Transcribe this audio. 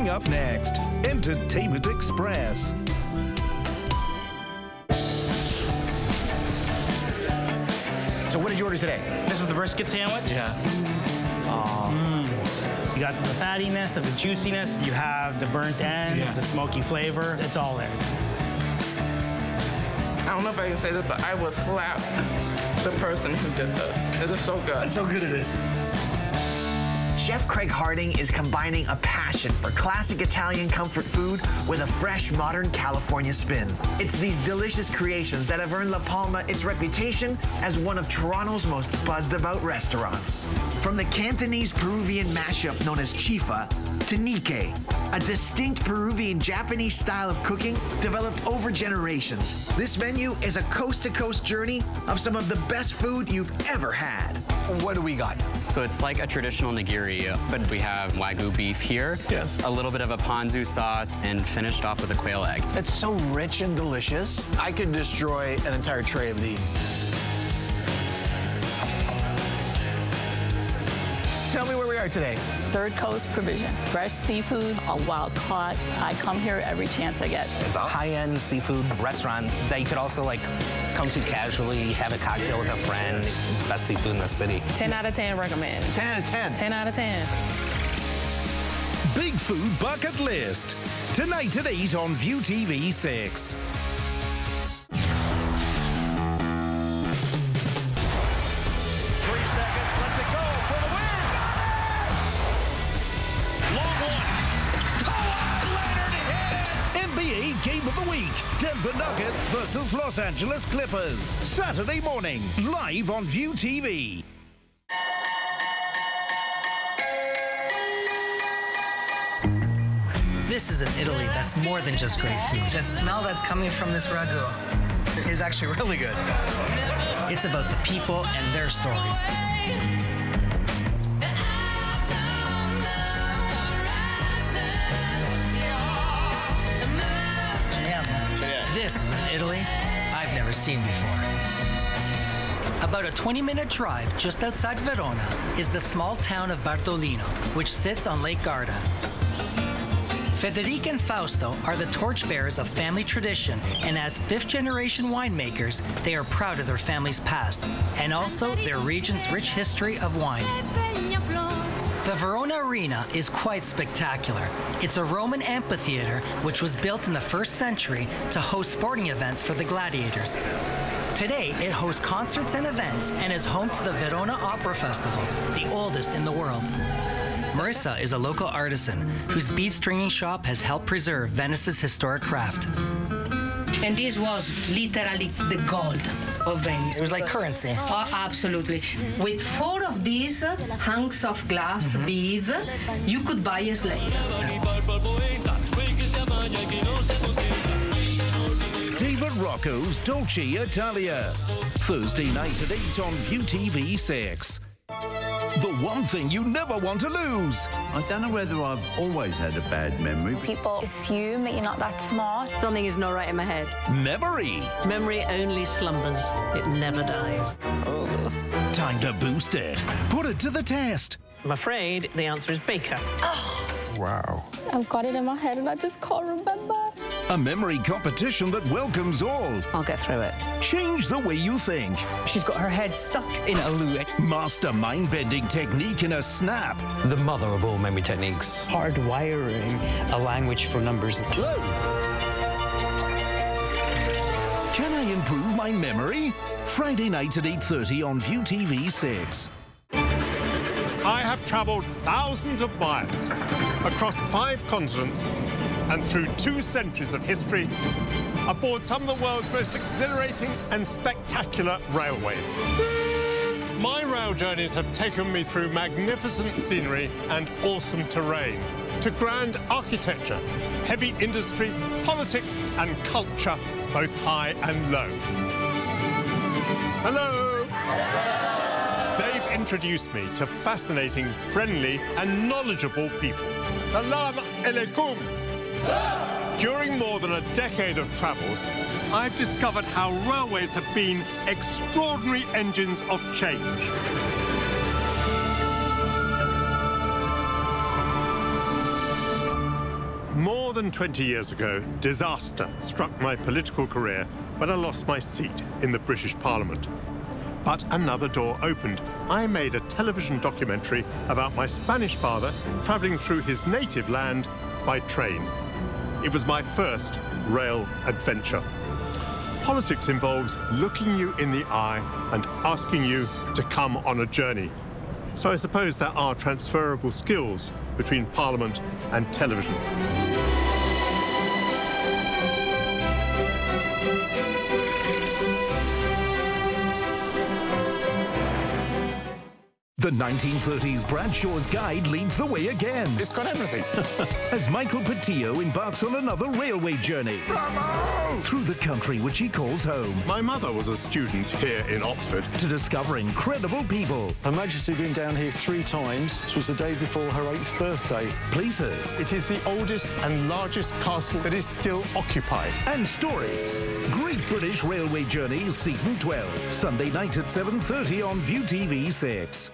Coming up next, Entertainment Express. So what did you order today? This is the brisket sandwich. Yeah. You got the fattiness, the juiciness. You have the burnt ends, the smoky flavor. It's all there. I don't know if I can say this, but I would slap the person who did this. It is so good. That's how good it is. Chef Craig Harding is combining a passion for classic Italian comfort food with a fresh, modern California spin. It's these delicious creations that have earned La Palma its reputation as one of Toronto's most buzzed-about restaurants. From the Cantonese-Peruvian mashup known as chifa to Nikkei, a distinct Peruvian-Japanese style of cooking developed over generations. This menu is a coast-to-coast journey of some of the best food you've ever had. What do we got? So it's like a traditional nigiri, but we have Wagyu beef here. Yes. A little bit of a ponzu sauce and finished off with a quail egg. It's so rich and delicious. I could destroy an entire tray of these. Tell me where we are today. Third Coast Provision. Fresh seafood, a wild caught. I come here every chance I get. It's a high-end seafood restaurant that you could also come to casually, have a cocktail with a friend. Best seafood in the city. 10 out of 10 recommend. 10 out of 10. 10 out of 10. Big Food Bucket List. Tonight at 8 on VIUTV6. Game of the week, Denver Nuggets versus Los Angeles Clippers. Saturday morning, live on VIUTV. This is an Italy that's more than just great food. The smell that's coming from this ragu is actually really good. It's about the people and their stories. This is an Italy I've never seen before. About a 20-minute drive just outside Verona is the small town of Bartolino, which sits on Lake Garda. Federica and Fausto are the torchbearers of family tradition, and as fifth-generation winemakers, they are proud of their family's past, and also their region's rich history of wine. The Verona Arena is quite spectacular. It's a Roman amphitheater which was built in the 1st century to host sporting events for the gladiators. Today, it hosts concerts and events and is home to the Verona Opera Festival, the oldest in the world. Marissa is a local artisan whose bead stringing shop has helped preserve Venice's historic craft. And this was literally the gold of Venice. It was like currency. Oh, absolutely. With 4 of these hunks of glass beads, you could buy a slave. David Rocco's Dolce Italia. Thursday night at 8 on VIUTV6. The one thing you never want to lose. I don't know whether I've always had a bad memory. People assume that you're not that smart. Something is not right in my head. Memory. Memory only slumbers. It never dies. Oh. Time to boost it. Put it to the test. I'm afraid the answer is Baker. Oh. Wow. I've got it in my head and I just can't remember. A memory competition that welcomes all. I'll get through it. Change the way you think. She's got her head stuck in a loo. Master mind-bending technique in a snap. The mother of all memory techniques. Hardwiring a language for numbers. Hello. Can I improve my memory? Friday night at 8:30 on VIUTV6. I have traveled thousands of miles across 5 continents and through 2 centuries of history aboard some of the world's most exhilarating and spectacular railways. My rail journeys have taken me through magnificent scenery and awesome terrain, to grand architecture, heavy industry, politics and culture, both high and low. Hello! They've introduced me to fascinating, friendly and knowledgeable people. Salam alaikum! During more than a decade of travels, I've discovered how railways have been extraordinary engines of change. More than 20 years ago, disaster struck my political career when I lost my seat in the British Parliament. But another door opened. I made a television documentary about my Spanish father travelling through his native land by train. It was my first rail adventure. Politics involves looking you in the eye and asking you to come on a journey. So I suppose there are transferable skills between Parliament and television. The 1930s Bradshaw's Guide leads the way again. It's got everything. As Michael Patillo embarks on another railway journey. Bravo! Through the country which he calls home. My mother was a student here in Oxford. To discover incredible people. Her Majesty been down here 3 times. This was the day before her 8th birthday. Places. It is the oldest and largest castle that is still occupied. And stories. Great British Railway Journeys Season 12. Sunday night at 7:30 on VIUTV6.